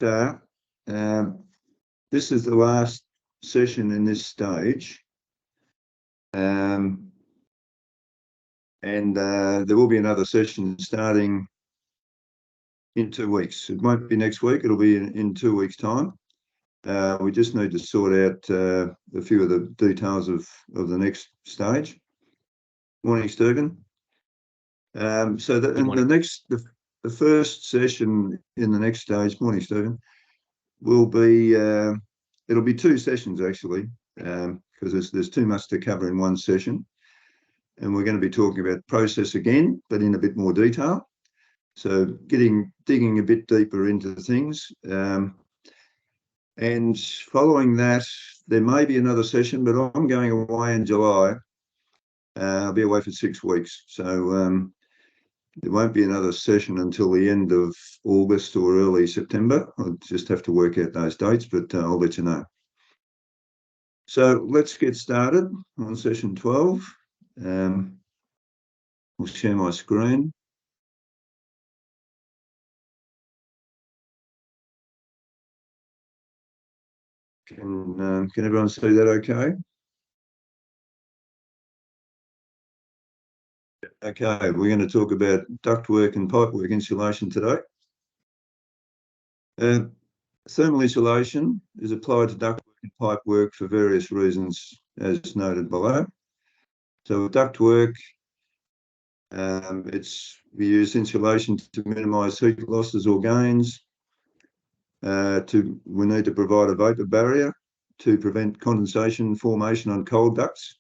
start. This is the last session in this stage. And there will be another session starting in 2 weeks. It won't be next week, it'll be in 2 weeks' time. We just need to sort out a few of the details of the next stage. Morning, Stephen. So the first session in the next stage, morning, Stephen, will be it'll be 2 sessions actually, because there's too much to cover in one session, and we're going to be talking about process again, but in a bit more detail. So digging a bit deeper into things, and following that, there may be another session, but I'm going away in July. I'll be away for 6 weeks, so there won't be another session until the end of August or early September. I'll just have to work out those dates, but I'll let you know. So let's get started on session 12. I'll share my screen. Can everyone see that okay? Okay, we're going to talk about ductwork and pipework insulation today. Thermal insulation is applied to ductwork and pipework for various reasons, as noted below. So with ductwork, we use insulation to minimise heat losses or gains. We need to provide a vapour barrier to prevent condensation formation on cold ducts.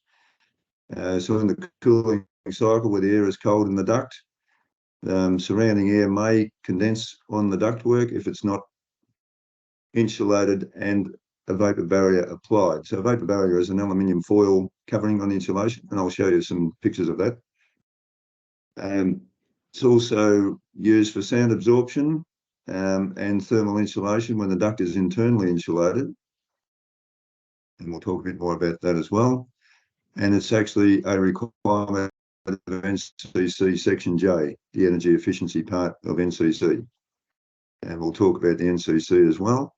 So in the cooling cycle, where the air is cold in the duct, surrounding air may condense on the ductwork if it's not insulated and a vapour barrier applied. So a vapour barrier is an aluminium foil covering on the insulation, and I'll show you some pictures of that. It's also used for sound absorption and thermal insulation when the duct is internally insulated, and we'll talk a bit more about that as well. And it's actually a requirement of NCC Section J, the energy efficiency part of NCC, and we'll talk about the NCC as well.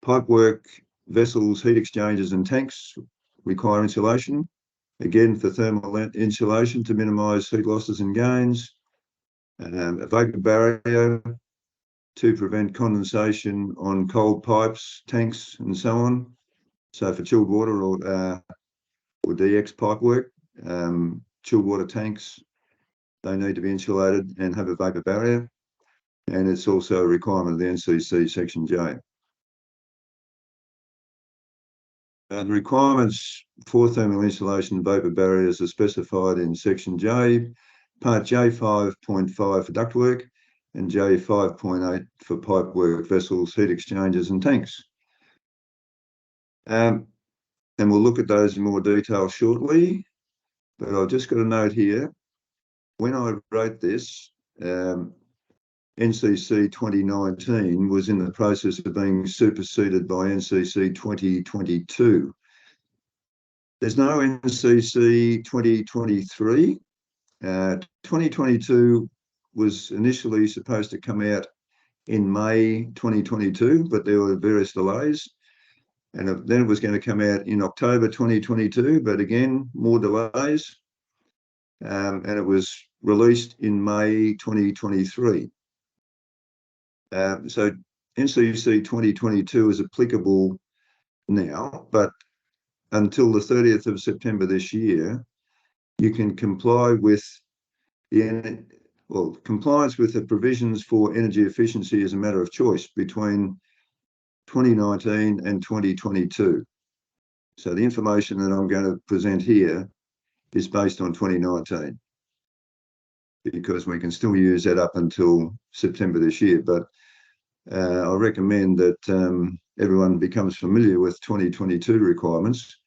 Pipework vessels, heat exchangers and tanks require insulation, again for thermal insulation to minimise heat losses and gains, a vapour barrier to prevent condensation on cold pipes, tanks and so on. So for chilled water or DX pipework, chilled water tanks, they need to be insulated and have a vapour barrier, and it's also a requirement of the NCC Section J. The requirements for thermal insulation and vapour barriers are specified in Section J, Part J5.5 for ductwork and J5.8 for pipework vessels, heat exchangers and tanks. And we'll look at those in more detail shortly, but I've just got a note here. When I wrote this, NCC 2019 was in the process of being superseded by NCC 2022. There's no NCC 2023. 2022 was initially supposed to come out in May 2022, but there were various delays. And then it was going to come out in October 2022, but again, more delays. And it was released in May 2023. So NCC 2022 is applicable now, but until the 30th of September this year, you can comply with compliance with the provisions for energy efficiency is a matter of choice between 2019 and 2022. So the information that I'm going to present here is based on 2019, because we can still use that up until September this year. But I recommend that everyone becomes familiar with 2022 requirements.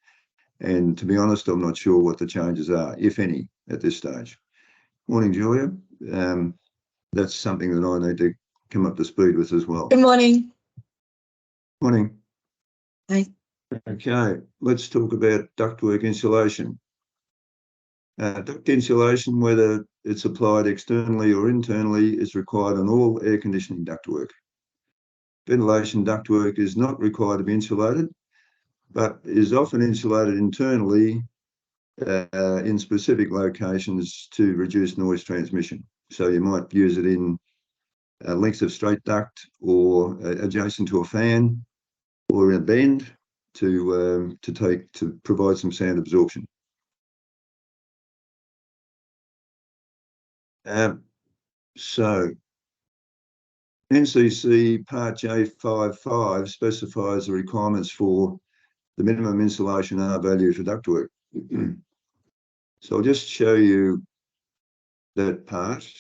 And to be honest, I'm not sure what the changes are, if any, at this stage. Morning, Julia. That's something that I need to come up to speed with as well. Good morning. Morning. Hi. Okay, let's talk about ductwork insulation. Duct insulation, whether it's applied externally or internally, is required on all air conditioning ductwork. ventilation ductwork is not required to be insulated, but is often insulated internally in specific locations to reduce noise transmission. So you might use it in lengths of straight duct or adjacent to a fan or in a bend to provide some sound absorption. So NCC Part J55 specifies the requirements for the minimum insulation R value for ductwork. So I'll just show you that part.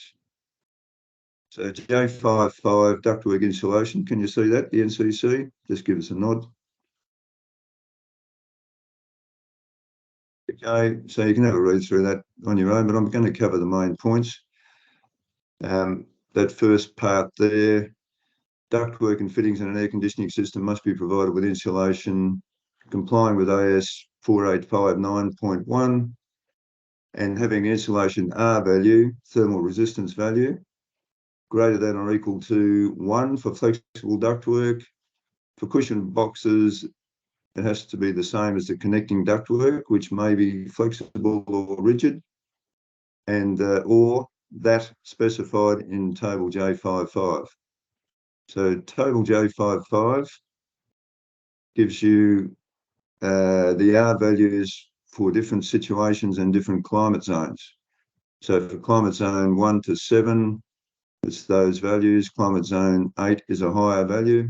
So J55 ductwork insulation, can you see that, the NCC? Just give us a nod. Okay, so you can have a read through that on your own, but I'm going to cover the main points. That first part there, ductwork and fittings in an air conditioning system must be provided with insulation complying with AS 4859.1 and having insulation R value, thermal resistance value, greater than or equal to 1 for flexible ductwork. For cushion boxes, it has to be the same as the connecting ductwork, which may be flexible or rigid, and or that specified in table J55. So table J55 gives you the R values for different situations and different climate zones. So for climate zone 1 to 7, it's those values. Climate zone 8 is a higher value.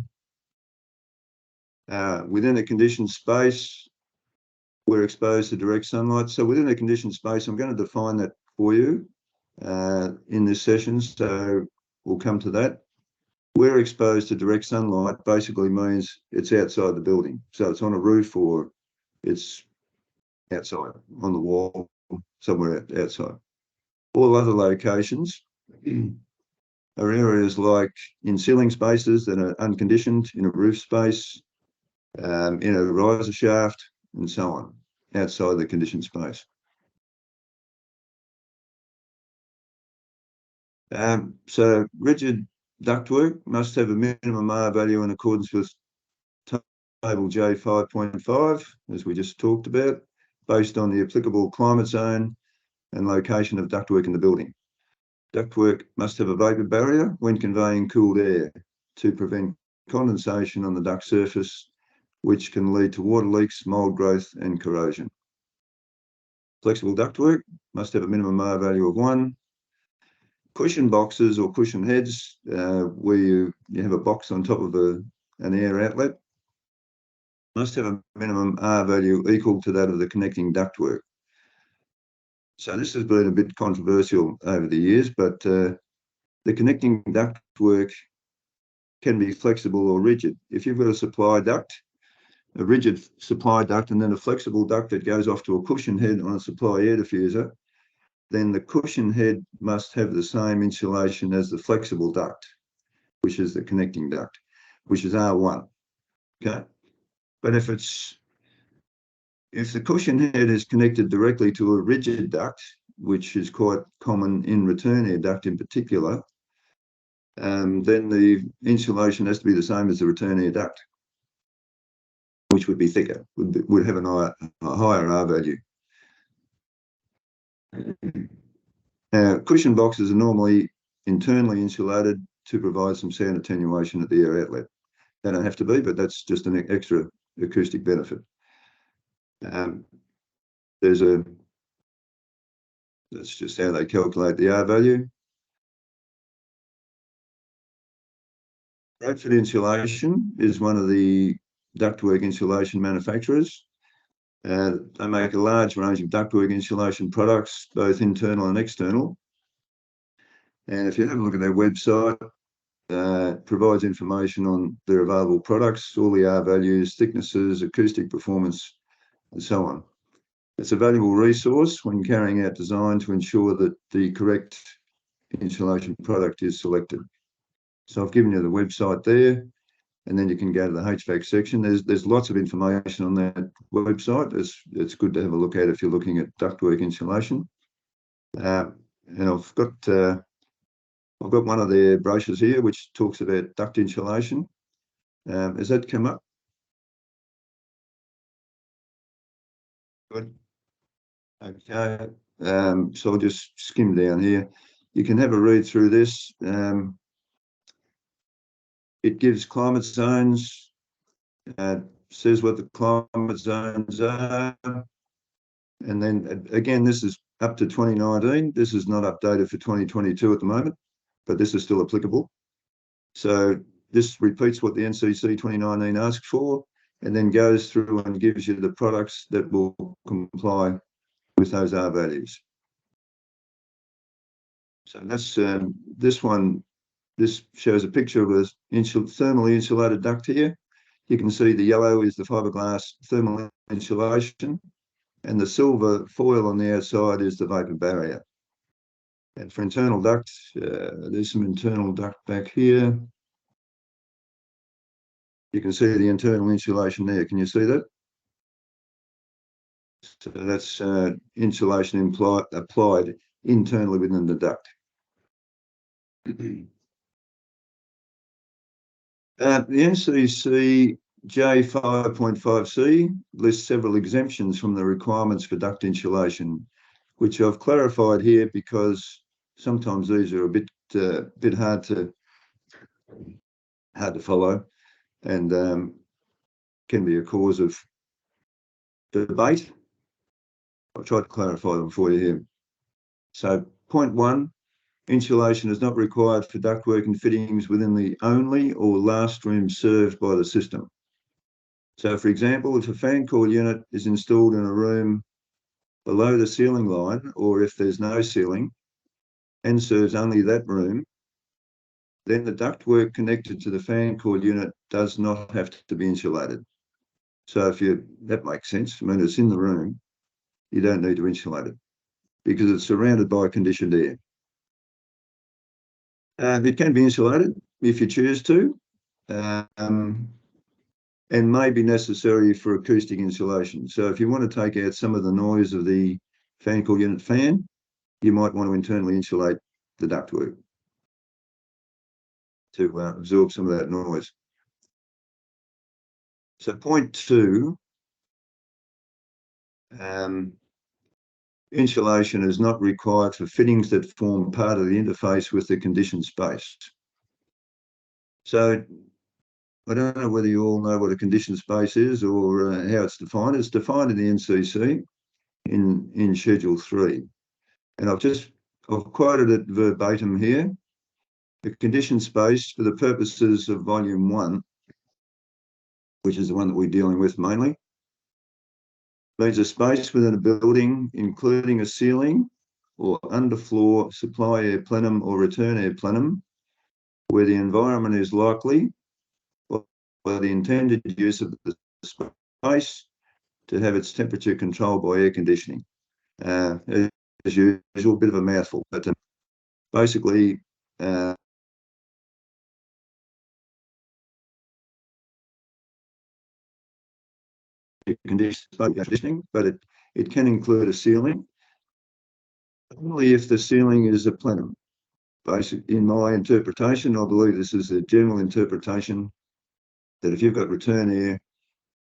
Within a conditioned space, we're exposed to direct sunlight. So within a conditioned space, I'm going to define that for you in this session. So we'll come to that. We're exposed to direct sunlight basically means it's outside the building. So it's on a roof or it's outside on the wall, somewhere outside. All other locations are areas like in ceiling spaces that are unconditioned, in a roof space, in a riser shaft, and so on, outside the conditioned space. So rigid ductwork must have a minimum R value in accordance with table J5.5, as we just talked about, based on the applicable climate zone and location of ductwork in the building. Ductwork must have a vapour barrier when conveying cooled air to prevent condensation on the duct surface, which can lead to water leaks, mould growth, and corrosion. Flexible ductwork must have a minimum R value of 1. Cushion boxes or cushion heads, where you have a box on top of an air outlet, must have a minimum R value equal to that of the connecting ductwork. So this has been a bit controversial over the years, but the connecting ductwork can be flexible or rigid. If you've got a supply duct, a rigid supply duct, and then a flexible duct that goes off to a cushion head on a supply air diffuser, then the cushion head must have the same insulation as the flexible duct, which is the connecting duct, which is R1. Okay, but if the cushion head is connected directly to a rigid duct, which is quite common in return air duct in particular, then the insulation has to be the same as the return air duct, which would be thicker, would have a higher R value. Cushion boxes are normally internally insulated to provide some sound attenuation at the air outlet. They don't have to be, but that's just an extra acoustic benefit. That's just how they calculate the R value. Bradford Insulation is one of the ductwork insulation manufacturers. They make a large range of ductwork insulation products, both internal and external. And if you have a look at their website, it provides information on their available products, all the R values, thicknesses, acoustic performance, and so on. It's a valuable resource when carrying out design to ensure that the correct insulation product is selected. So I've given you the website there, and then you can go to the HVAC section. There's lots of information on that website. It's good to have a look at if you're looking at ductwork insulation. And I've got one of their brochures here which talks about duct insulation. Has that come up? Good. Okay. So I'll just skim down here. You can have a read through this. It gives climate zones, says what the climate zones are. And then again, this is up to 2019. This is not updated for 2022 at the moment, but this is still applicable. So this repeats what the NCC 2019 asks for, and then goes through and gives you the products that will comply with those R values. So that's this one. This shows a picture of a thermally insulated duct here. You can see the yellow is the fiberglass thermal insulation, and the silver foil on the outside is the vapor barrier. And for internal duct, there's some internal duct back here. You can see the internal insulation there. Can you see that? So that's insulation applied internally within the duct. The NCC J5.5C lists several exemptions from the requirements for duct insulation, which I've clarified here because sometimes these are a bit hard to follow, and can be a cause of debate. I'll try to clarify them for you here. So point 1, insulation is not required for ductwork and fittings within the only or last room served by the system. So for example, if a fan coil unit is installed in a room below the ceiling line, or if there's no ceiling and serves only that room, then the ductwork connected to the fan coil unit does not have to be insulated. So that makes sense. I mean, it's in the room, you don't need to insulate it because it's surrounded by conditioned air. It can be insulated if you choose to, and may be necessary for acoustic insulation. So if you want to take out some of the noise of the fan coil unit fan, you might want to internally insulate the ductwork to absorb some of that noise. So point 2, insulation is not required for fittings that form part of the interface with the conditioned space. So I don't know whether you all know what a conditioned space is or how it's defined. It's defined in the NCC in Schedule 3. And I've quoted it verbatim here. The conditioned space for the purposes of Volume 1, which is the one that we're dealing with mainly, means a space within a building, including a ceiling or underfloor supply air plenum or return air plenum, where the environment is likely, or the intended use of the space, to have its temperature controlled by air conditioning. As usual, a bit of a mouthful, but basically, conditioning, but it can include a ceiling, only if the ceiling is a plenum. Basically, in my interpretation, I believe this is a general interpretation, that if you've got return air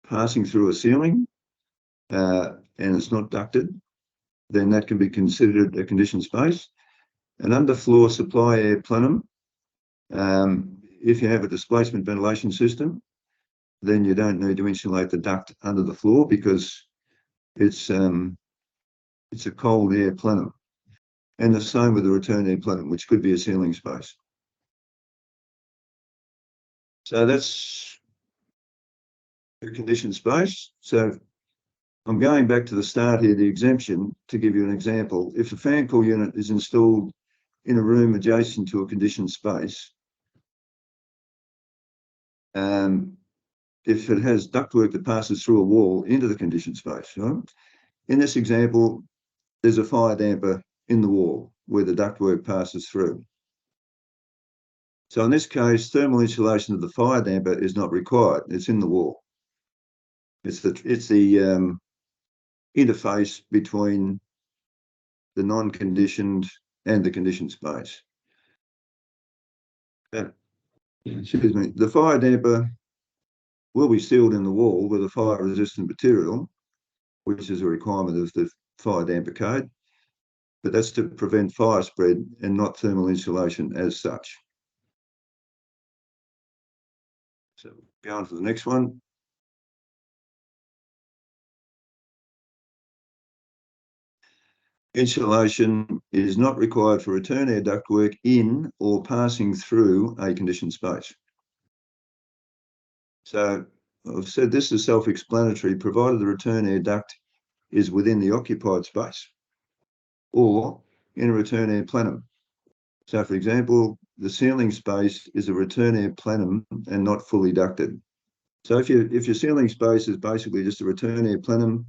passing through a ceiling and it's not ducted, then that can be considered a conditioned space. An underfloor supply air plenum, if you have a displacement ventilation system, then you don't need to insulate the duct under the floor because it's a cold air plenum. And the same with the return air plenum, which could be a ceiling space. So that's a conditioned space. So I'm going back to the start here, the exemption, to give you an example. If a fan coil unit is installed in a room adjacent to a conditioned space, if it has ductwork that passes through a wall into the conditioned space, right? In this example, there's a fire damper in the wall where the ductwork passes through. So in this case, thermal insulation of the fire damper is not required. It's in the wall. It's the interface between the non-conditioned and the conditioned space. Excuse me. The fire damper will be sealed in the wall with a fire-resistant material, which is a requirement of the fire damper code, but that's to prevent fire spread and not thermal insulation as such. So go on to the next one. Insulation is not required for return air ductwork in or passing through a conditioned space. So I've said this is self-explanatory, provided the return air duct is within the occupied space or in a return air plenum. So, for example, the ceiling space is a return air plenum and not fully ducted. So if your ceiling space is basically just a return air plenum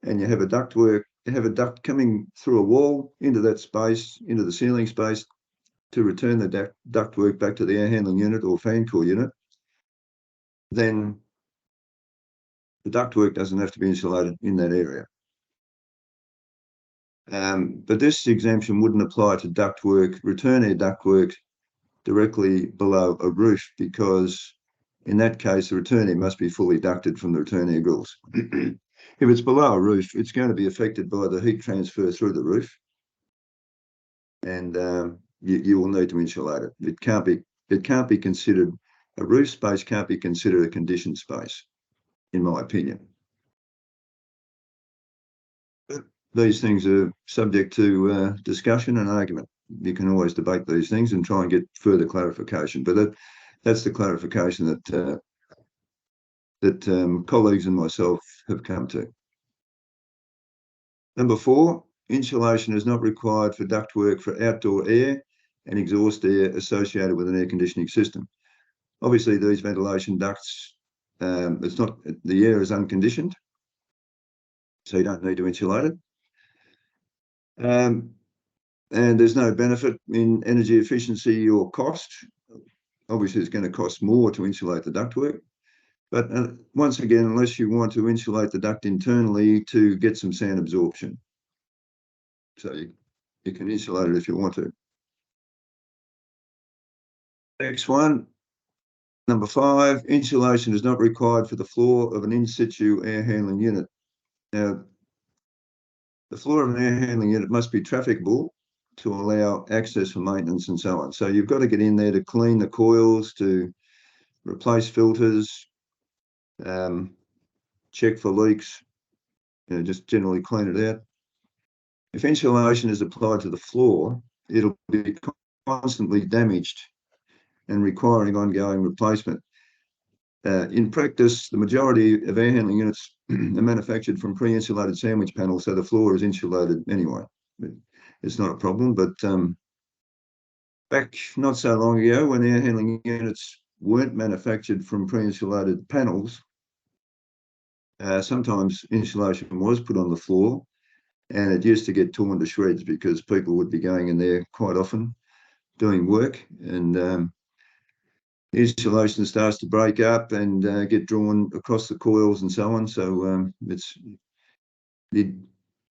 and you have a duct coming through a wall into that space, into the ceiling space, to return the ductwork back to the air handling unit or fan core unit, then the ductwork doesn't have to be insulated in that area. But this exemption wouldn't apply to ductwork, return air ductwork directly below a roof, because in that case, the return air must be fully ducted from the return air grills. If it's below a roof, it's going to be affected by the heat transfer through the roof, and you will need to insulate it. It can't be considered, a roof space can't be considered a conditioned space, in my opinion. But these things are subject to discussion and argument. You can always debate these things and try and get further clarification. But that's the clarification that colleagues and myself have come to. Number 4, insulation is not required for ductwork for outdoor air and exhaust air associated with an air conditioning system. Obviously, these ventilation ducts, the air is unconditioned, so you don't need to insulate it. And there's no benefit in energy efficiency or cost. Obviously, it's going to cost more to insulate the ductwork. But once again, unless you want to insulate the duct internally to get some sound absorption. So you can insulate it if you want to. Next one, number 5, insulation is not required for the floor of an in-situ air handling unit. Now, the floor of an air handling unit must be trafficable to allow access for maintenance and so on. So you've got to get in there to clean the coils, to replace filters, check for leaks, just generally clean it out. If insulation is applied to the floor, it'll be constantly damaged and requiring ongoing replacement. In practice, the majority of air handling units are manufactured from pre-insulated sandwich panels, so the floor is insulated anyway. It's not a problem, but back not so long ago, when air handling units weren't manufactured from pre-insulated panels, sometimes insulation was put on the floor, and it used to get torn to shreds because people would be going in there quite often doing work, and the insulation starts to break up and get drawn across the coils and so on. So the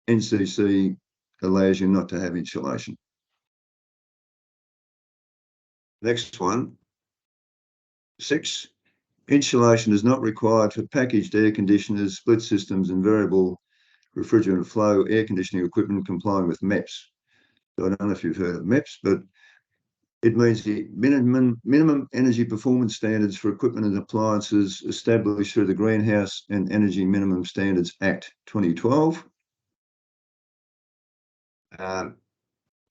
NCC allows you not to have insulation. Next one, 6. Insulation is not required for packaged air conditioners, split systems, and variable refrigerant flow air conditioning equipment complying with MEPS. So I don't know if you've heard of MEPS, but it means the minimum energy performance standards for equipment and appliances established through the Greenhouse and Energy Minimum Standards Act 2012.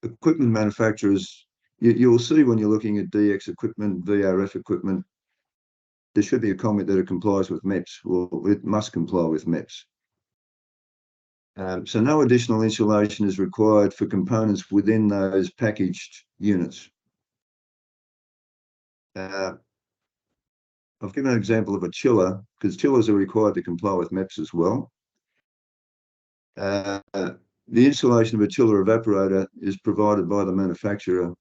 Equipment manufacturers, you'll see when you're looking at DX equipment, VRF equipment, there should be a comment that it complies with MEPS. Well, it must comply with MEPS. So no additional insulation is required for components within those packaged units. I've given an example of a chiller, because chillers are required to comply with MEPS as well. The insulation of a chiller evaporator is provided by the manufacturer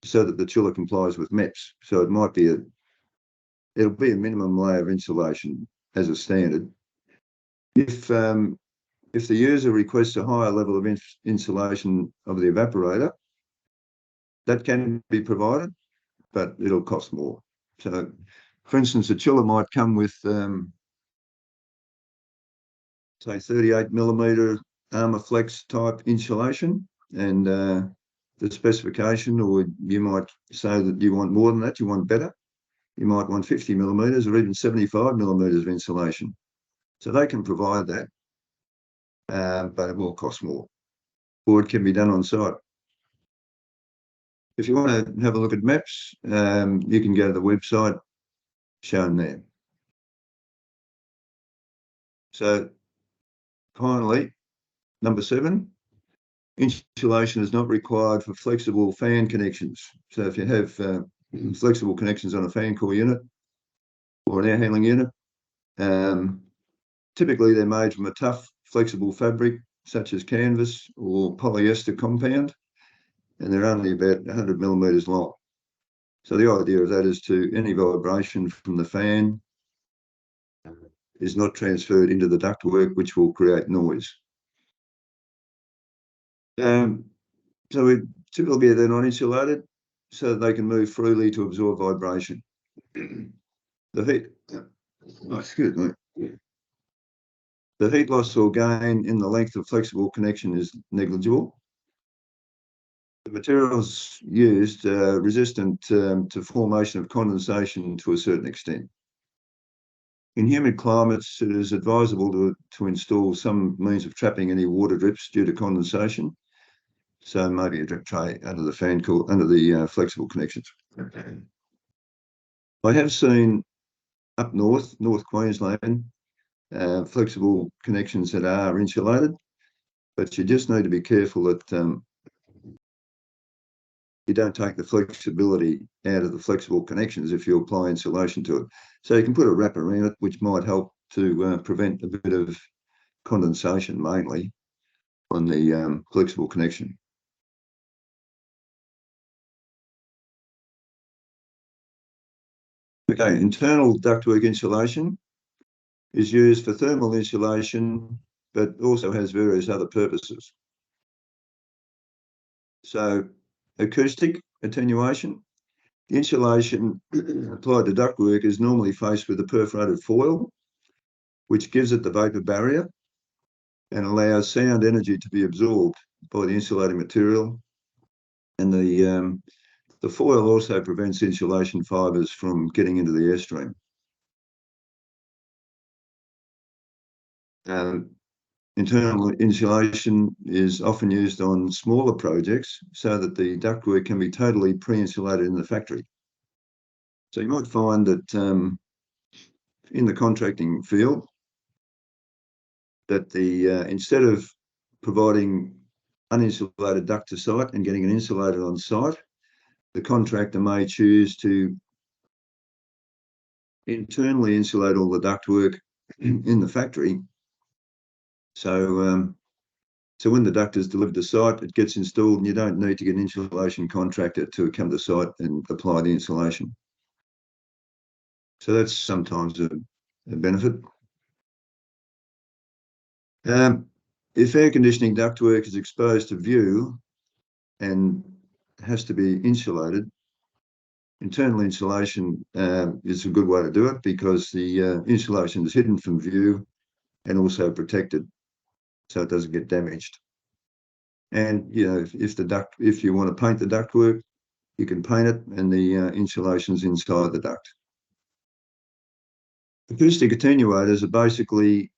so that the chiller complies with MEPS. So it'll be a minimum layer of insulation as a standard. If the user requests a higher level of insulation of the evaporator, that can be provided, but it'll cost more. So For instance, a chiller might come with, say, 38mm Armorflex type insulation, and the specification, or you might say that you want more than that, you want better. You might want 50mm or even 75mm of insulation. So they can provide that, but it will cost more, or it can be done on site. If you want to have a look at maps, you can go to the website shown there. So finally, number 7, insulation is not required for flexible fan connections. So if you have flexible connections on a fan core unit or an air handling unit, typically they're made from a tough, flexible fabric such as canvas or polyester compound, and they're only about 100mm long. So the idea of that is any vibration from the fan is not transferred into the ductwork, which will create noise. So typically they're not insulated, so that they can move freely to absorb vibration. The heat, excuse me. The heat loss or gain in the length of flexible connection is negligible. The materials used are resistant to formation of condensation to a certain extent. In humid climates, it is advisable to install some means of trapping any water drips due to condensation. So maybe a drip tray under the fan coil, under the flexible connections. I have seen up North Queensland, flexible connections that are insulated, but you just need to be careful that you don't take the flexibility out of the flexible connections if you apply insulation to it. So you can put a wrap around it, which might help to prevent a bit of condensation, mainly on the flexible connection. Okay, internal ductwork insulation is used for thermal insulation, but also has various other purposes. So acoustic attenuation. The insulation applied to ductwork is normally faced with a perforated foil, which gives it the vapor barrier and allows sound energy to be absorbed by the insulating material. And the foil also prevents insulation fibres from getting into the airstream. Internal insulation is often used on smaller projects so that the ductwork can be totally pre-insulated in the factory. So you might find that in the contracting field, that instead of providing uninsulated duct to site and getting it insulated on site, the contractor may choose to internally insulate all the ductwork in the factory. So when the duct is delivered to site, it gets installed, and you don't need to get an insulation contractor to come to site and apply the insulation. So that's sometimes a benefit. If air conditioning ductwork is exposed to view and has to be insulated, internal insulation is a good way to do it, because the insulation is hidden from view and also protected, so it doesn't get damaged. And if you want to paint the ductwork, you can paint it, and the insulation's inside the duct. Acoustic attenuators are basically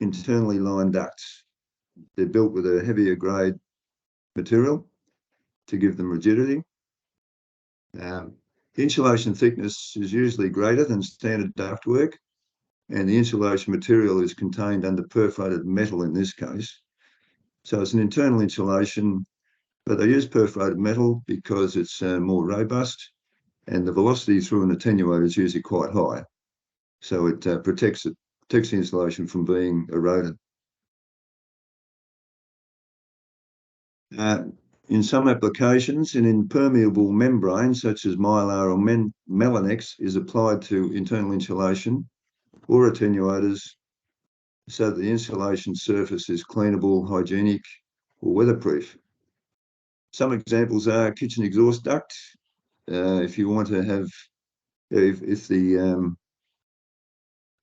internally lined ducts. They're built with a heavier grade material to give them rigidity. The insulation thickness is usually greater than standard ductwork, and the insulation material is contained under perforated metal in this case. So it's an internal insulation, but they use perforated metal because it's more robust, and the velocity through an attenuator is usually quite high. So it protects the insulation from being eroded. In some applications, an impermeable membrane such as Mylar or Melanex is applied to internal insulation or attenuators, so that the insulation surface is cleanable, hygienic, or weatherproof. Some examples are kitchen exhaust duct. If you want to have if you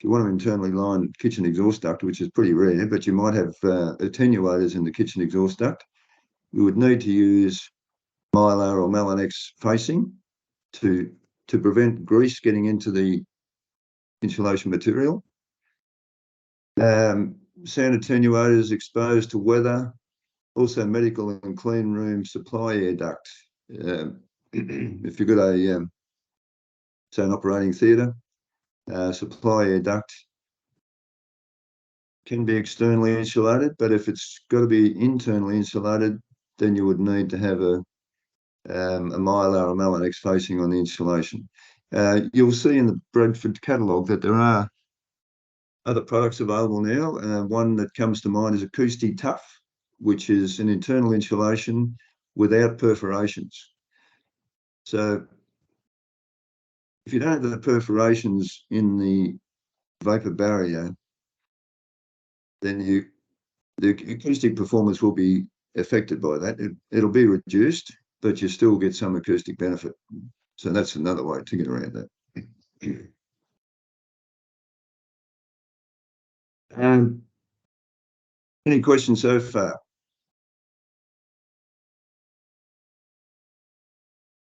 want to internally line kitchen exhaust duct, which is pretty rare, but you might have attenuators in the kitchen exhaust duct, you would need to use Mylar or Melinex facing to prevent grease getting into the insulation material. Sound attenuators exposed to weather, also medical and clean room supply air duct. If you've got a say an operating theatre, supply air duct can be externally insulated, but if it's got to be internally insulated, then you would need to have a Mylar or Melinex facing on the insulation. You'll see in the Bradford catalogue that there are other products available now. One that comes to mind is Acoustic Tough, which is an internal insulation without perforations. So if you don't have the perforations in the vapor barrier, then the acoustic performance will be affected by that. It'll be reduced, but you still get some acoustic benefit. So that's another way to get around that. Any questions so far?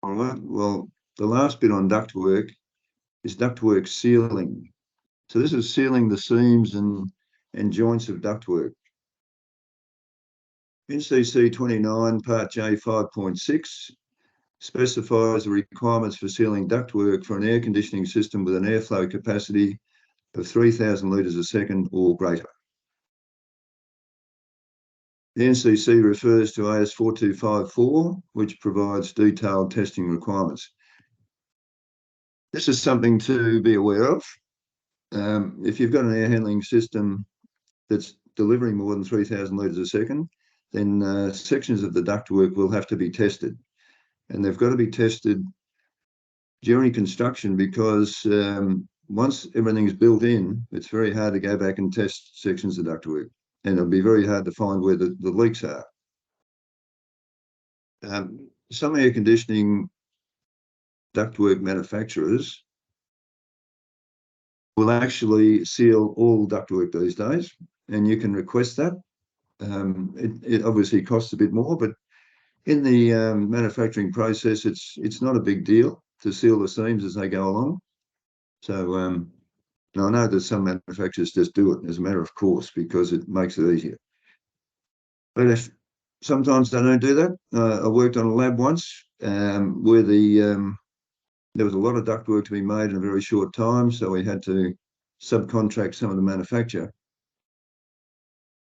All right. Well, the last bit on ductwork is ductwork sealing. So this is sealing the seams and joints of ductwork. NCC 29 Part J 5.6 specifies the requirements for sealing ductwork for an air conditioning system with an airflow capacity of 3,000 litres a second or greater. The NCC refers to AS 4254, which provides detailed testing requirements. This is something to be aware of. If you've got an air handling system that's delivering more than 3,000 litres a second, then sections of the ductwork will have to be tested. And they've got to be tested during construction because once everything's built in, it's very hard to go back and test sections of ductwork. And it'll be very hard to find where the leaks are. Some air conditioning ductwork manufacturers will actually seal all ductwork these days, and you can request that. It obviously costs a bit more, but in the manufacturing process, it's not a big deal to seal the seams as they go along. So I know that some manufacturers just do it as a matter of course because it makes it easier. But if sometimes they don't do that, I worked on a lab once where there was a lot of ductwork to be made in a very short time, so we had to subcontract some of the manufacture.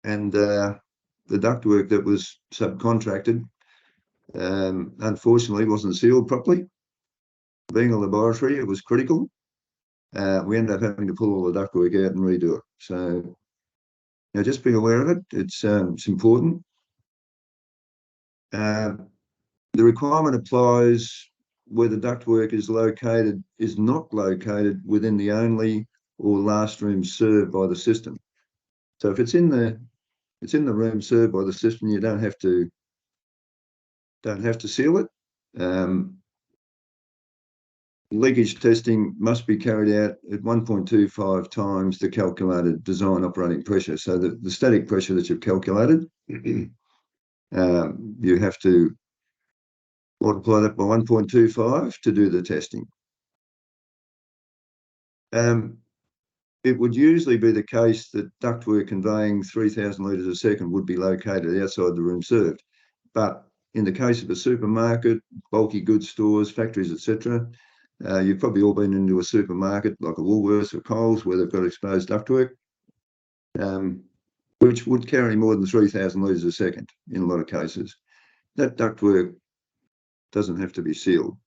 And the ductwork that was subcontracted, unfortunately, wasn't sealed properly. Being a laboratory, it was critical. We ended up having to pull all the ductwork out and redo it. So, just be aware of it. It's important. The requirement applies where the ductwork is not located within the only or last room served by the system. So if it's in the room served by the system, you don't have to seal it. Leakage testing must be carried out at 1.25 times the calculated design operating pressure. So the static pressure that you've calculated, you have to multiply that by 1.25 to do the testing. It would usually be the case that ductwork conveying 3,000 litres a second would be located outside the room served. But in the case of a supermarket, bulky goods stores, factories, etc., you've probably all been into a supermarket like a Woolworths or Coles where they've got exposed ductwork, which would carry more than 3,000 litres a second in a lot of cases. That ductwork doesn't have to be sealed.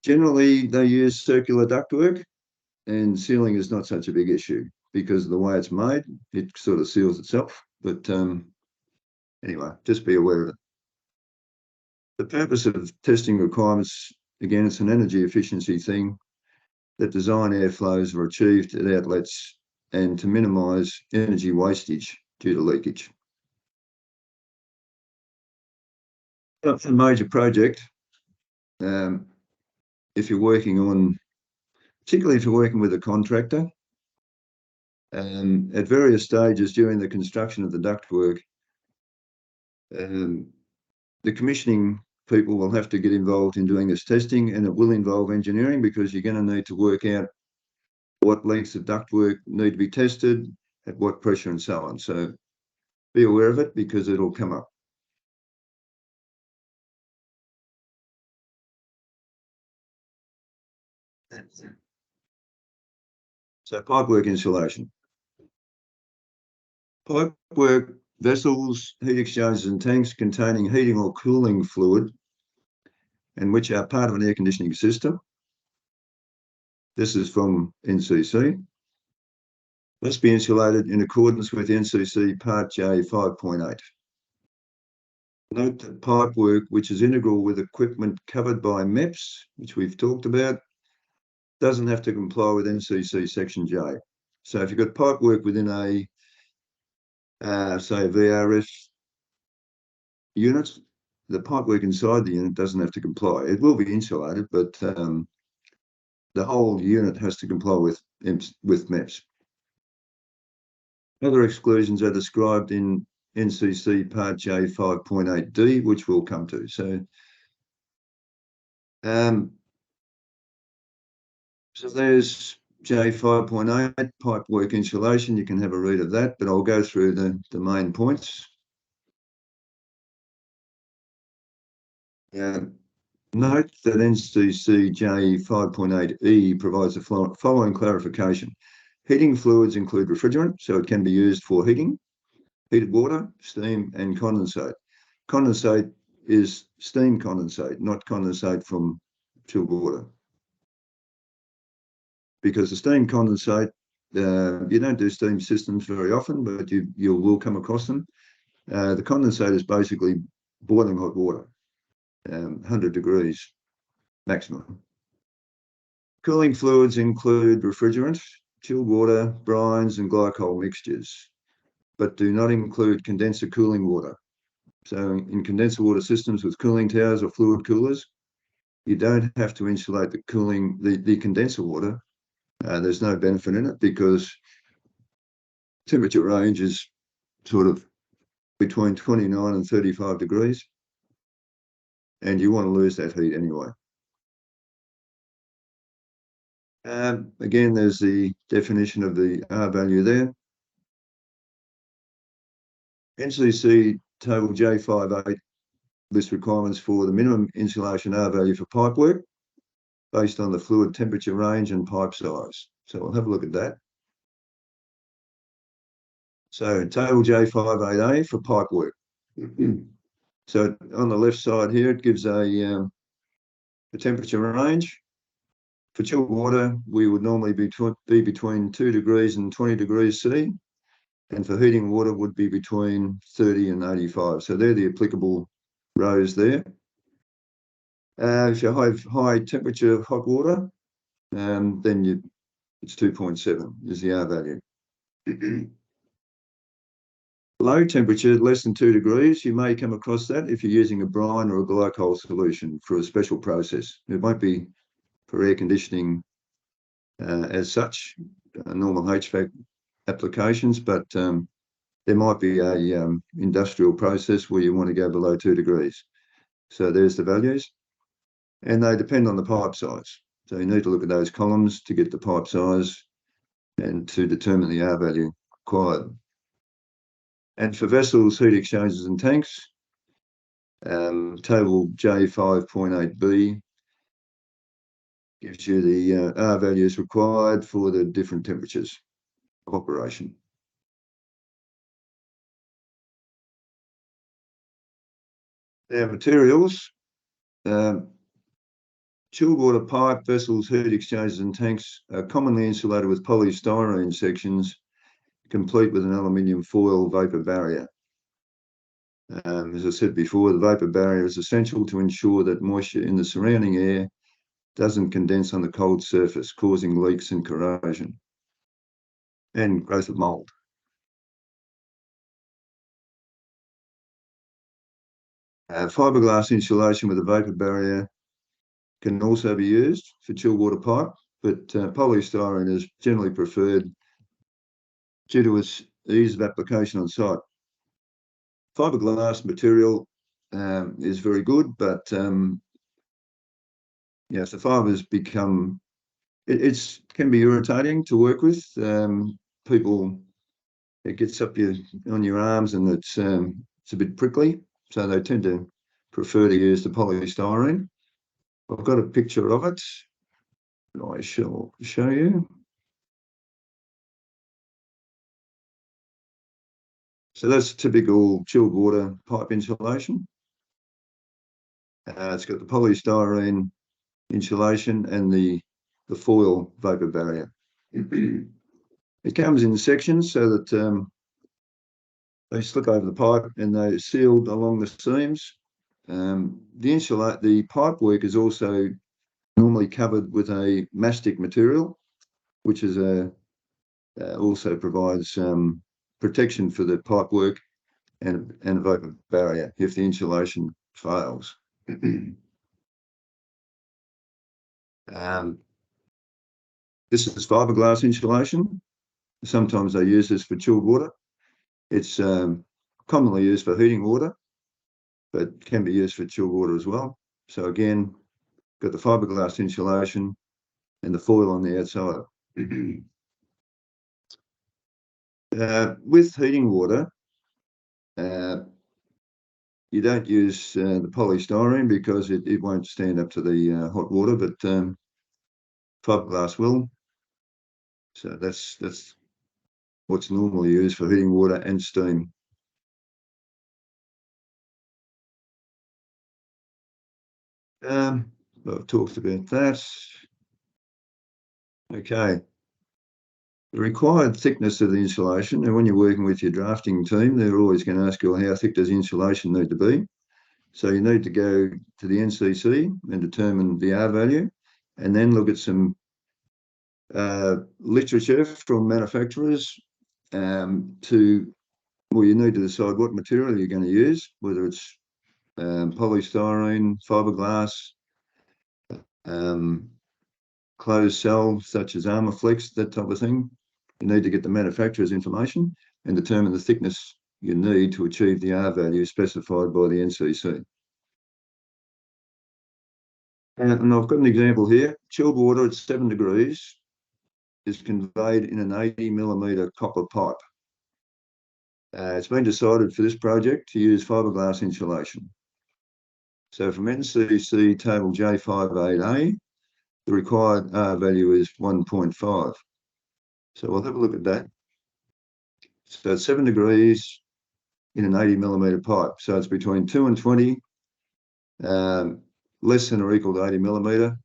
Generally, they use circular ductwork, and sealing is not such a big issue because of the way it's made. It sort of seals itself. But anyway, just be aware of it. The purpose of testing requirements, again, it's an energy efficiency thing, that design airflows are achieved at outlets and to minimise energy wastage due to leakage. A major project, if you're working on, particularly if you're working with a contractor, at various stages during the construction of the ductwork, um, the commissioning people will have to get involved in doing this testing, and it will involve engineering because you're going to need to work out what lengths of ductwork need to be tested, at what pressure, and so on. So be aware of it because it'll come up. So pipework insulation. Pipework vessels, heat exchangers and tanks containing heating or cooling fluid and which are part of an air conditioning system. This is from NCC. Must be insulated in accordance with NCC Part J 5.8. Note that pipework, which is integral with equipment covered by MEPS, which we've talked about, doesn't have to comply with NCC Section J. So if you've got pipework within a, say, a VRF unit, the pipework inside the unit doesn't have to comply. It will be insulated, but the whole unit has to comply with MEPS. Other exclusions are described in NCC Part J 5.8D, which we'll come to. So, so there's J 5.8, pipework insulation. You can have a read of that, but I'll go through the main points. Note that NCC J 5.8E provides the following clarification. Heating fluids include refrigerant, so it can be used for heating, heated water, steam, and condensate. Condensate is steam condensate, not condensate from chilled water. Because the steam condensate, you don't do steam systems very often, but you will come across them. The condensate is basically boiling hot water, 100 degrees maximum. Cooling fluids include refrigerant, chilled water, brines, and glycol mixtures, but do not include condenser cooling water. So in condenser water systems with cooling towers or fluid coolers, you don't have to insulate the condenser water. There's no benefit in it because temperature range is sort of between 29 and 35 degrees, and you want to lose that heat anyway. Again, there's the definition of the R value there. NCC table J58 lists requirements for the minimum insulation R value for pipework based on the fluid temperature range and pipe size. So we'll have a look at that. So table J58A for pipework. So on the left side here, it gives a temperature range. For chilled water, we would normally be between 2 degrees and 20 degrees C, and for heating water would be between 30 and 85. So they're the applicable rows there. If you have high temperature hot water, then it's 2.7 is the R value. Low temperature, less than 2 degrees, you may come across that if you're using a brine or a glycol solution for a special process. It won't be for air conditioning as such, normal HVAC applications, but there might be a industrial process where you want to go below 2 degrees. So there's the values, and they depend on the pipe size. So you need to look at those columns to get the pipe size and to determine the R value required. And for vessels, heat exchangers and tanks, table J5.8B gives you the R values required for the different temperatures of operation. Now, materials, chilled water pipe, vessels, heat exchangers and tanks are commonly insulated with polystyrene sections complete with an aluminium foil vapor barrier. As I said before, the vapor barrier is essential to ensure that moisture in the surrounding air doesn't condense on the cold surface, causing leaks and corrosion and growth of mold. Fiberglass insulation with a vapor barrier can also be used for chilled water pipe, but polystyrene is generally preferred due to its ease of application on site. Fiberglass material is very good, but yes, the fibers become it can be irritating to work with. People, it gets up on your arms, and it's a bit prickly, so they tend to prefer to use the polystyrene. I've got a picture of it. I shall show you. So that's typical chilled water pipe insulation. It's got the polystyrene insulation and the foil vapor barrier. It comes in sections so that they slick over the pipe and they're sealed along the seams. The pipework is also normally covered with a mastic material, which is also provides protection for the pipework and a vapor barrier if the insulation fails. This is fiberglass insulation. Sometimes they use this for chilled water. It's commonly used for heating water, but can be used for chilled water as well. So again, got the fiberglass insulation and the foil on the outside. With heating water, you don't use the polystyrene because it won't stand up to the hot water, but fiberglass will. So that's what's normally used for heating water and steam. I've talked about that. Okay. The required thickness of the insulation, and when you're working with your drafting team, they're always going to ask you, how thick does the insulation need to be? So you need to go to the NCC and determine the R value, and then look at some literature from manufacturers you need to decide what material you're going to use, whether it's polystyrene, fiberglass, closed cell such as Armorflex, that type of thing. You need to get the manufacturer's information and determine the thickness you need to achieve the R value specified by the NCC. And I've got an example here. Chilled water at 7 degrees is conveyed in an 80mm copper pipe. It's been decided for this project to use fiberglass insulation. So from NCC table J58A, the required R value is 1.5. So we'll have a look at that. So it's 7 degrees in an 80mm pipe. So it's between 2 and 20, less than or equal to 80mm.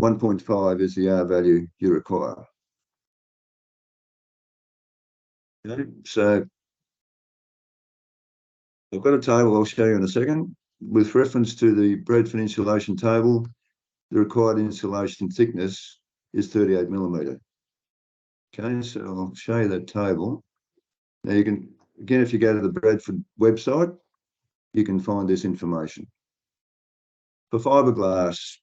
1.5 is the R value you require. Okay, so I've got a table I'll show you in a second. With reference to the Bradford insulation table, the required insulation thickness is 38mm. Okay, so I'll show you that table. Now you can, again, if you go to the Bradford website, you can find this information. For fiberglass,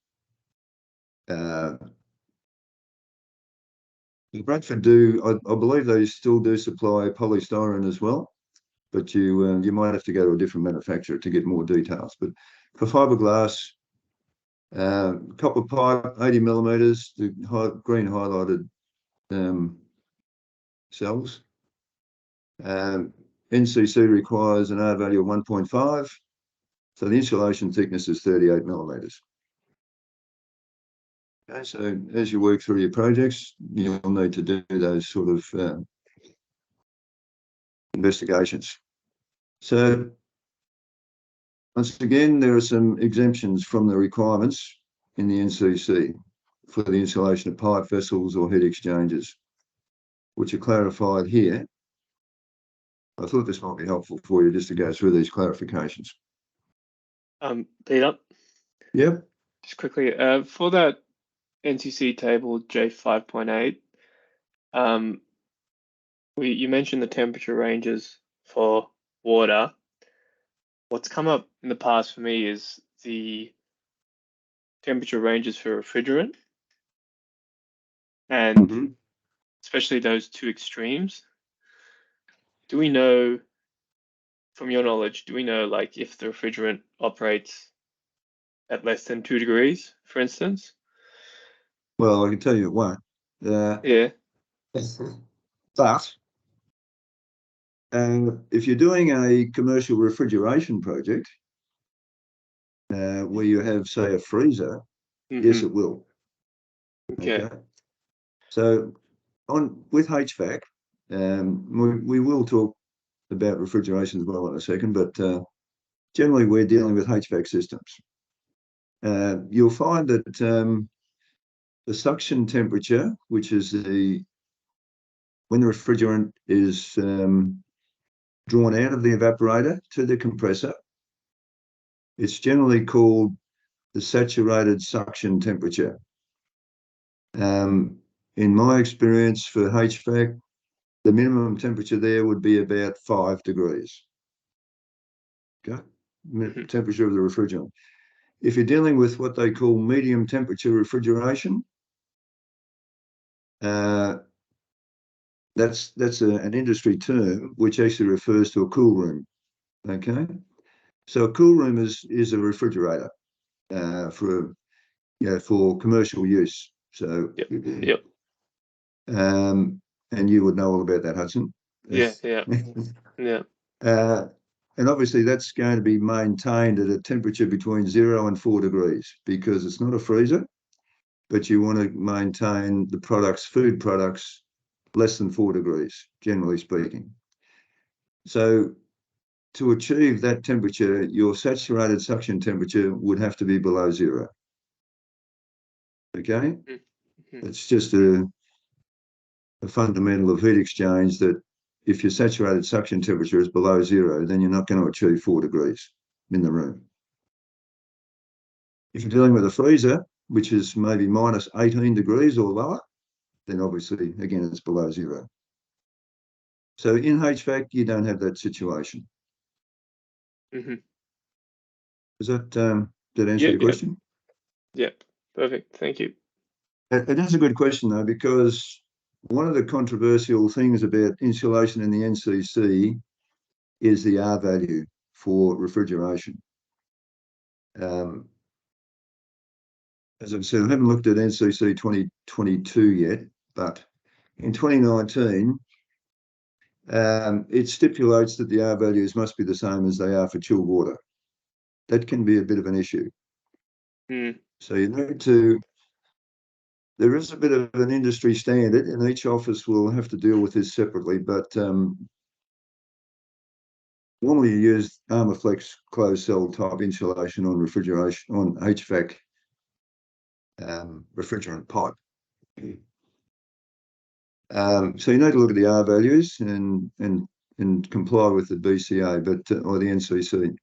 Bradford I believe they still do supply polystyrene as well, but you might have to go to a different manufacturer to get more details. But for fiberglass, copper pipe, 80mm, the green highlighted cells. NCC requires an R value of 1.5, so the insulation thickness is 38mm. Okay, so as you work through your projects, you'll need to do those sort of investigations. So once again, there are some exemptions from the requirements in the NCC for the insulation of pipe vessels or heat exchangers, which are clarified here. I thought this might be helpful for you just to go through these clarifications. Peter? Yep. Just quickly, for that NCC table J5.8, you mentioned the temperature ranges for water. What's come up in the past for me is the temperature ranges for refrigerant, and Mhm. especially those two extremes. Do we know, from your knowledge, do we know like if the refrigerant operates at less than 2 degrees, for instance? Well, I can tell you it won't. Yeah. But if you're doing a commercial refrigeration project where you have, say, a freezer, yes, Mm-hmm. it will. Okay. Okay. So with HVAC, we will talk about refrigeration as well in a second, but generally we're dealing with HVAC systems. You'll find that the suction temperature, which is when the refrigerant is drawn out of the evaporator to the compressor, it's generally called the saturated suction temperature. In my experience for HVAC, the minimum temperature there would be about 5 degrees. Okay, Mm-hmm. temperature of the refrigerant. If you're dealing with what they call medium temperature refrigeration, that's an industry term which actually refers to a cool room. Okay, so a cool room is a refrigerator for commercial use. So, Yep. and you would know all about that, Hudson. Yeah. Yeah. Uh, and obviously that's going to be maintained at a temperature between 0 and 4 degrees because it's not a freezer, but you want to maintain the food products, less than 4 degrees, generally speaking. So to achieve that temperature, your saturated suction temperature would have to be below 0. Okay? Mm-hmm. It's just a fundamental of heat exchange that if your saturated suction temperature is below 0, then you're not going to achieve 4 degrees in the room. If you're dealing with a freezer, which is maybe minus 18 degrees or lower, then obviously, again, it's below 0. So in HVAC, you don't have that situation. Mm-hmm. Does that answer your question? Yep. Perfect. Thank you. It is a good question, though, because one of the controversial things about insulation in the NCC is the R value for refrigeration. As I've said, I haven't looked at NCC 2022 yet, but in 2019, it stipulates that the R values must be the same as they are for chilled water. That can be a bit of an issue. Mm. So you need to, there is a bit of an industry standard, and each office will have to deal with this separately, but normally you use Armorflex closed cell type insulation on refrigeration, on HVAC refrigerant pipe. So you need to look at the R values and comply with the BCA, or the NCC.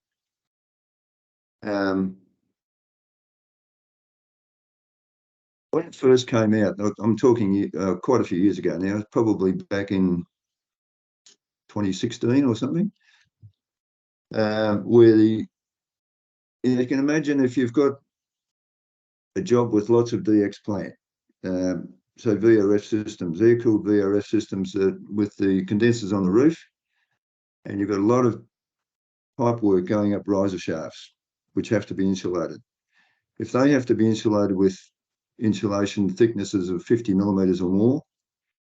When it first came out, I'm talking quite a few years ago now, probably back in 2016 or something, where you can imagine if you've got a job with lots of DX plant, so VRF systems, air-cooled VRF systems with the condensers on the roof, and you've got a lot of pipe work going up riser shafts, which have to be insulated. If they have to be insulated with insulation thicknesses of 50 millimeters or more,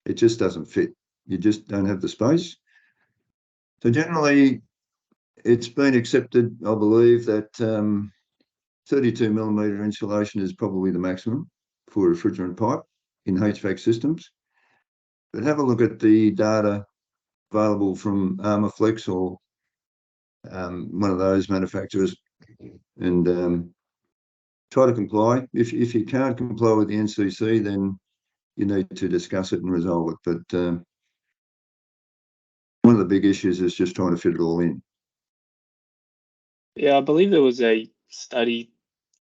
it just doesn't fit. You just don't have the space. So generally, it's been accepted, I believe, that 32 millimeter insulation is probably the maximum for refrigerant pipe in HVAC systems. But have a look at the data available from Armorflex or one of those manufacturers and try to comply. If you can't comply with the NCC, then you need to discuss it and resolve it. But one of the big issues is just trying to fit it all in. Yeah, I believe there was a study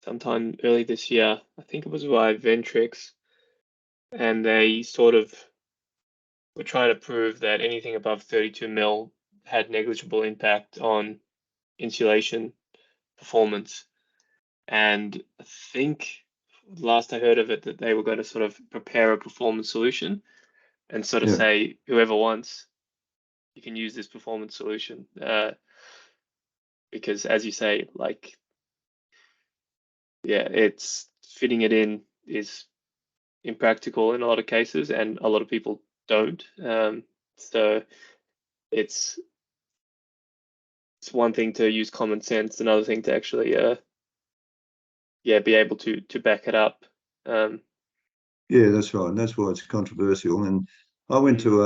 sometime early this year. I think it was by Ventrix, and they sort of were trying to prove that anything above 32 mil had negligible impact on insulation performance. And I think last I heard of it that they were going to sort of prepare a performance solution and sort of Yeah. say whoever wants, you can use this performance solution. Because as you say, like, yeah, it's fitting it in is impractical in a lot of cases, and a lot of people don't. So it's one thing to use common sense, another thing to actually be able to back it up. Yeah, that's right. And that's why it's controversial. And I went to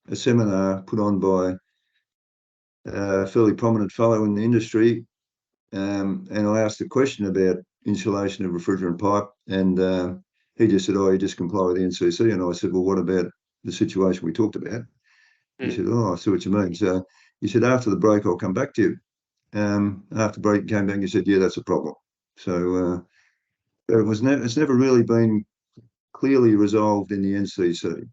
a seminar put on by a fairly prominent fellow in the industry, and I asked a question about insulation of refrigerant pipe, and he just said, "Oh, you just comply with the NCC." And I said, "Well, what about the situation we talked about?" He said, "Oh, I see what you mean." So he said, "After the break, I'll come back to you." After the break, he came back and he said, "Yeah, that's a problem." So it's never really been clearly resolved in the NCC.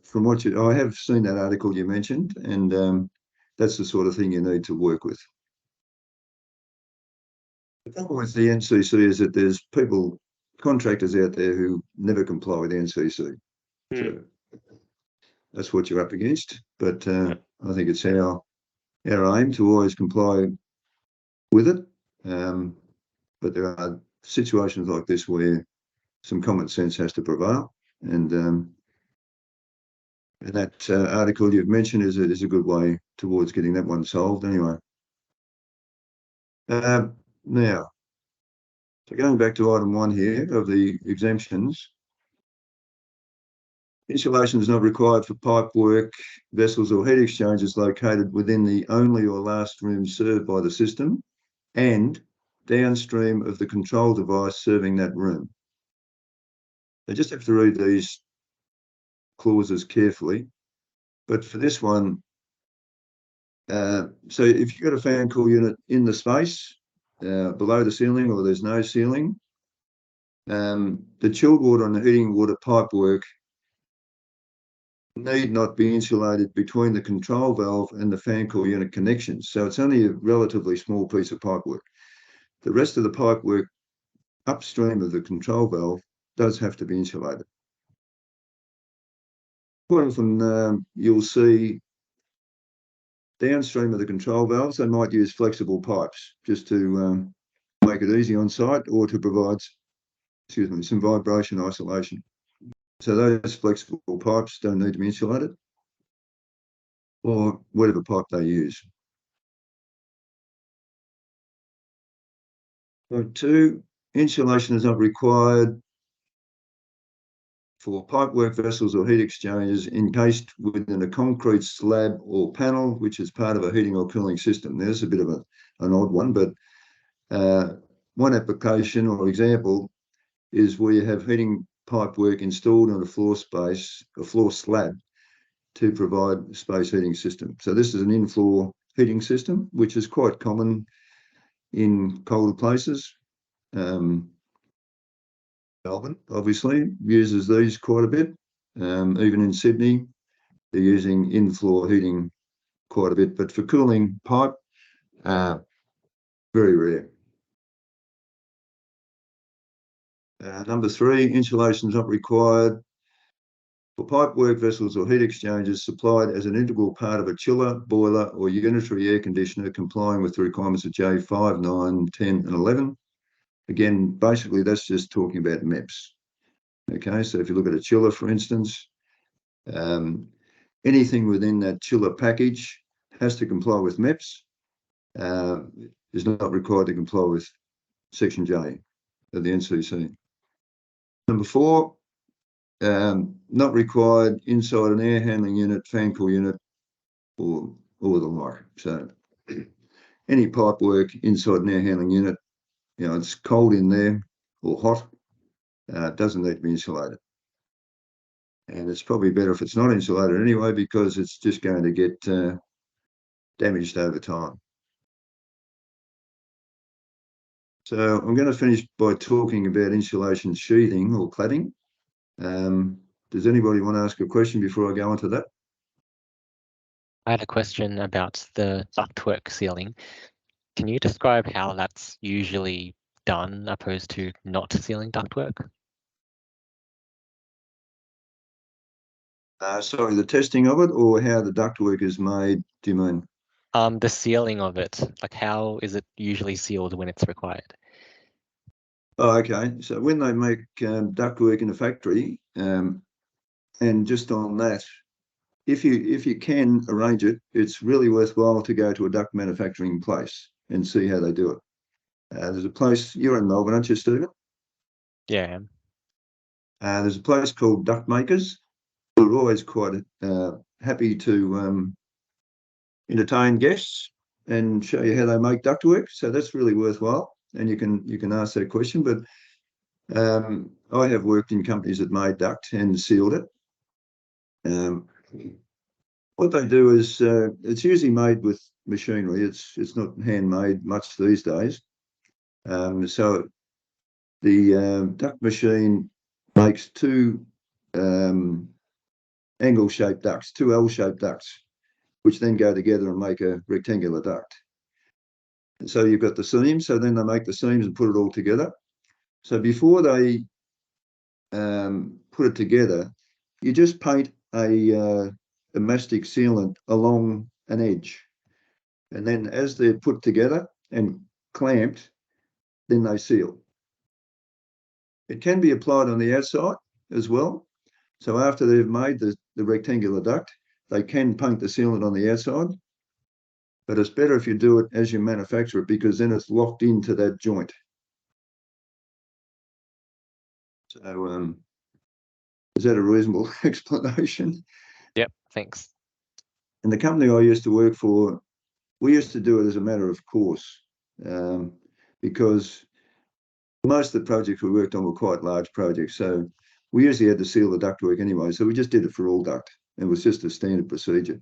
From what I have seen that article you mentioned, and that's the sort of thing you need to work with. The problem with the NCC is that there's contractors out there who never comply with the NCC. So that's what you're up against. But I think it's our aim to always comply with it. But there are situations like this where some common sense has to prevail. And that article you've mentioned is a good way towards getting that one solved anyway. Now, so going back to item 1 here of the exemptions, insulation is not required for pipe work, vessels or heat exchangers located within the only or last room served by the system and downstream of the control device serving that room. They just have to read these clauses carefully. But for this one, so if you've got a fan cool unit in the space below the ceiling or there's no ceiling, the chilled water and the heating water pipe work need not be insulated between the control valve and the fan cool unit connections. So it's only a relatively small piece of pipe work. The rest of the pipe work upstream of the control valve does have to be insulated. Quite often you'll see downstream of the control valves, they might use flexible pipes just to make it easy on site or to provide, some vibration isolation. So those flexible pipes don't need to be insulated, or whatever pipe they use. Point 2, insulation is not required for pipework vessels or heat exchangers encased within a concrete slab or panel, which is part of a heating or cooling system. There's a bit of an odd one, but one application or example is where you have heating pipework installed on a floor slab to provide space heating system. So this is an in-floor heating system, which is quite common in colder places. Melbourne obviously uses these quite a bit. Even in Sydney, they're using in-floor heating quite a bit, but for cooling pipe, very rare. Number 3, insulation is not required for pipework vessels or heat exchangers supplied as an integral part of a chiller, boiler, or unitary air conditioner complying with the requirements of J5, 9, 10, and 11. Again, basically, that's just talking about MEPS. Okay, so if you look at a chiller, for instance, anything within that chiller package has to comply with MEPS, is not required to comply with Section J of the NCC. Number 4, not required inside an air handling unit, fan cool unit, or the like. So any pipe work inside an air handling unit, it's cold in there or hot, doesn't need to be insulated. And it's probably better if it's not insulated anyway, because it's just going to get damaged over time. So I'm going to finish by talking about insulation sheathing or cladding. Does anybody want to ask a question before I go into that? I had a question about the ductwork ceiling. Can you describe how that's usually done opposed to not sealing ductwork? Sorry, the testing of it, or how the ductwork is made, do you mean? The sealing of it, like how is it usually sealed when it's required? Oh, okay. So when they make ductwork in a factory, and just on that, if you can arrange it, it's really worthwhile to go to a duct manufacturing place and see how they do it. There's a place, you're in Melbourne, aren't you, Stephen? Yeah. There's a place called Duct Makers. We're always quite happy to entertain guests and show you how they make ductwork. So that's really worthwhile, and you can ask that question. But I have worked in companies that made duct and sealed it. What they do is it's usually made with machinery. It's not handmade much these days. So the duct machine makes two angle-shaped ducts, two L-shaped ducts, which then go together and make a rectangular duct. And so you've got the seams. So then they make the seams and put it all together. So before they put it together, you just paint a mastic sealant along an edge. And then as they're put together and clamped, then they seal. It can be applied on the outside as well. So after they've made the rectangular duct, they can paint the sealant on the outside. But it's better if you do it as you manufacture it, because then it's locked into that joint. So is that a reasonable explanation? Yep, thanks. And the company I used to work for, we used to do it as a matter of course, because most of the projects we worked on were quite large projects. So we usually had to seal the ductwork anyway. So we just did it for all duct. It was just a standard procedure.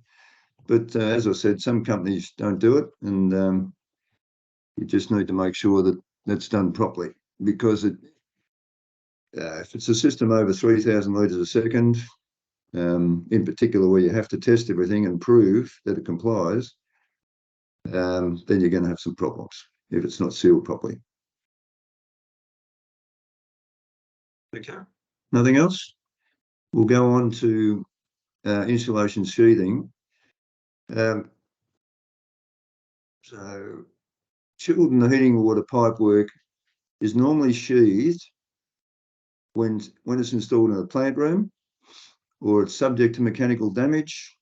But as I said, some companies don't do it, and you just need to make sure that that's done properly, because if it's a system over 3,000 litres a second, in particular where you have to test everything and prove that it complies, then you're going to have some problems if it's not sealed properly. Okay. Nothing else? We'll go on to insulation sheathing. So chilled and heating water pipework is normally sheathed when it's installed in a plant room, or it's subject to mechanical damage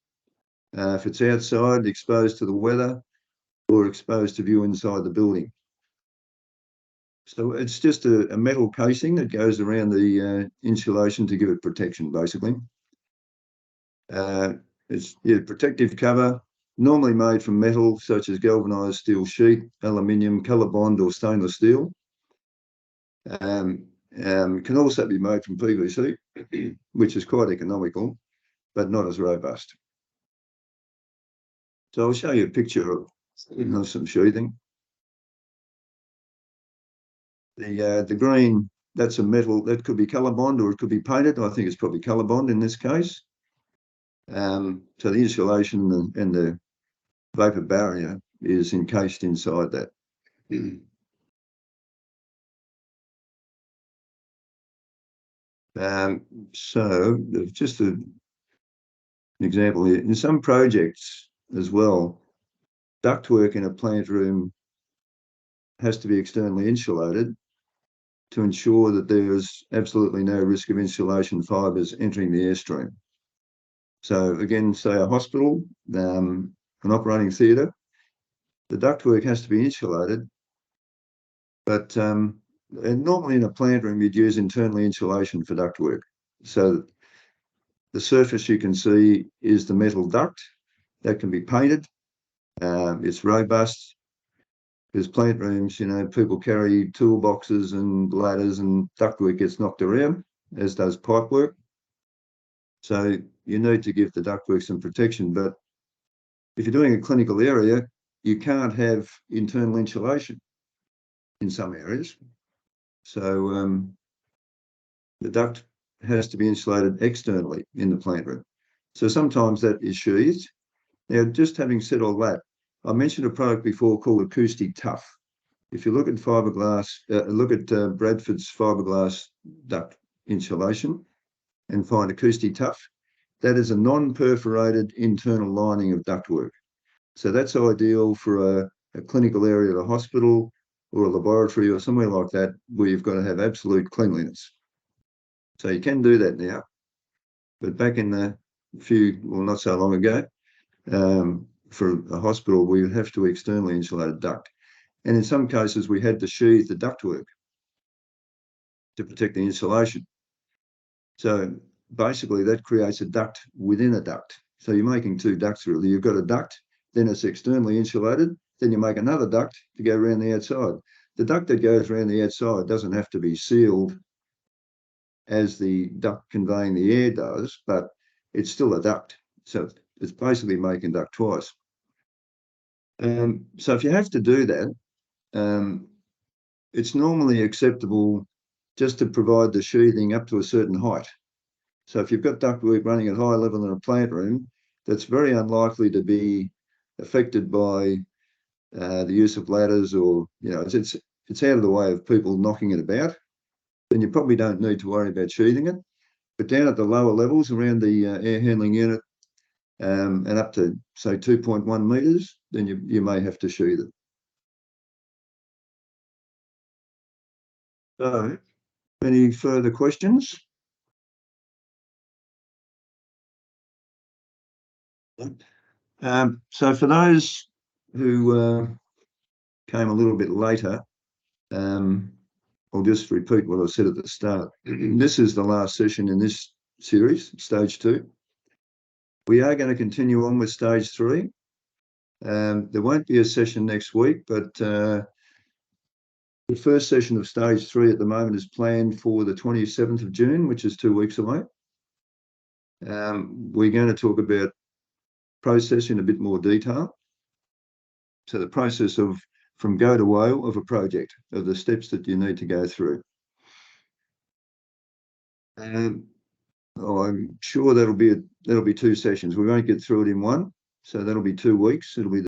if it's outside, exposed to the weather, or exposed to view inside the building. So it's just a metal casing that goes around the insulation to give it protection, basically. It's protective cover, normally made from metal such as galvanized steel sheet, aluminium, ColourBond, or stainless steel. Can also be made from PVC, which is quite economical, but not as robust. So I'll show you a picture of some sheathing. The green, that's a metal, that could be ColourBond or it could be painted. I think it's probably ColourBond in this case. So the insulation and the vapor barrier is encased inside that. So just an example here, in some projects as well, ductwork in a plant room has to be externally insulated to ensure that there's absolutely no risk of insulation fibres entering the airstream. So again, say a hospital, an operating theatre, the ductwork has to be insulated, but and normally in a plant room you'd use internally insulation for ductwork. So the surface you can see is the metal duct that can be painted. It's robust. Because plant rooms, people carry toolboxes and ladders, and ductwork gets knocked around, as does pipework. So you need to give the ductwork some protection. But if you're doing a clinical area, you can't have internal insulation in some areas. So the duct has to be insulated externally in the plant room. So sometimes that is sheathed. Now, just having said all that, I mentioned a product before called Acoustic Tough. If you look at fiberglass, look at Bradford's fiberglass duct insulation and find Acoustic Tough, that is a non-perforated internal lining of ductwork. So that's ideal for a clinical area at a hospital or a laboratory or somewhere like that where you've got to have absolute cleanliness. So you can do that now. But back in the not so long ago, for a hospital, we would have to externally insulate a duct. And in some cases, we had to sheathe the ductwork to protect the insulation. So basically, that creates a duct within a duct. So you're making two ducts, really. You've got a duct, then it's externally insulated, then you make another duct to go around the outside. The duct that goes around the outside doesn't have to be sealed as the duct conveying the air does, but it's still a duct. So it's basically making duct twice. So if you have to do that, it's normally acceptable just to provide the sheathing up to a certain height. So if you've got ductwork running at higher level in a plant room, that's very unlikely to be affected by the use of ladders, or it's out of the way of people knocking it about. Then you probably don't need to worry about sheathing it. But down at the lower levels around the air handling unit, and up to say 2.1 meters, then you may have to sheathe it. So, any further questions? So for those who came a little bit later, I'll just repeat what I said at the start. This is the last session in this series, stage 2. We are going to continue on with stage 3. There won't be a session next week, but the first session of stage 3 at the moment is planned for the 27th of June, which is 2 weeks away. We're going to talk about process in a bit more detail. So the process from go to woe of a project, of the steps that you need to go through. I'm sure that'll be 2 sessions. We won't get through it in one, so that'll be 2 weeks. It'll be